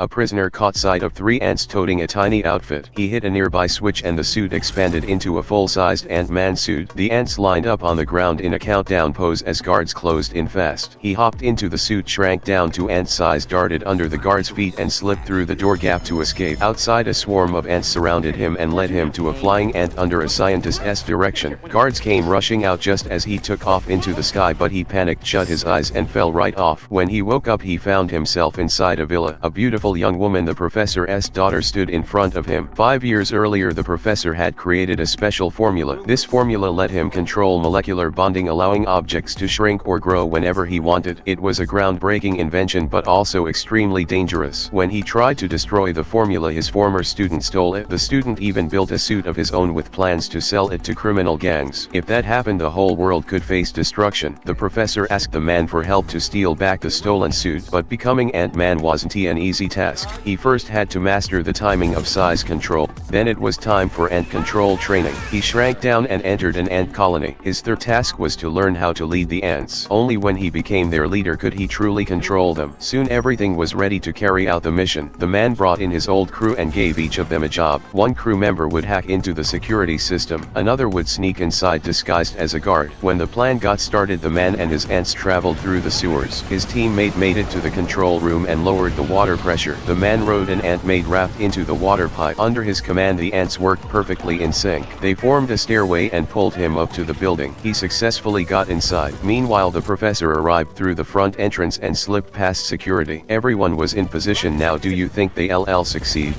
A prisoner caught sight of 3 ants toting a tiny outfit. He hit a nearby switch and the suit expanded into a full-sized Ant-Man suit. The ants lined up on the ground in a countdown pose as guards closed in fast. He hopped into the suit, shrank down to ant size, darted under the guard's feet and slipped through the door gap to escape. Outside, a swarm of ants surrounded him and led him to a flying ant under a scientist's direction. Guards came rushing out just as he took off into the sky, but he panicked, shut his eyes and fell right off. When he woke up, he found himself inside a villa. A beautiful young woman, the professor's daughter, stood in front of him. 5 years earlier, the professor had created a special formula. This formula let him control molecular bonding, allowing objects to shrink or grow whenever he wanted. It was a groundbreaking invention, but also extremely dangerous. When he tried to destroy the formula, his former student stole it. The student even built a suit of his own with plans to sell it to criminal gangs. If that happened, the whole world could face destruction. The professor asked the man for help to steal back the stolen suit, but becoming Ant-Man wasn't an easy task. He first had to master the timing of size control, then it was time for ant control training. He shrank down and entered an ant colony. His third task was to learn how to lead the ants. Only when he became their leader could he truly control them. Soon everything was ready to carry out the mission. The man brought in his old crew and gave each of them a job. One crew member would hack into the security system, another would sneak inside disguised as a guard. When the plan got started, the man and his ants traveled through the sewers. His teammate made it to the control room and lowered the water pressure. The man rode an ant-made raft into the water pipe. Under his command, the ants worked perfectly in sync. They formed a stairway and pulled him up to the building. He successfully got inside. Meanwhile, the professor arrived through the front entrance and slipped past security. Everyone was in position now. Do you think they'll succeed?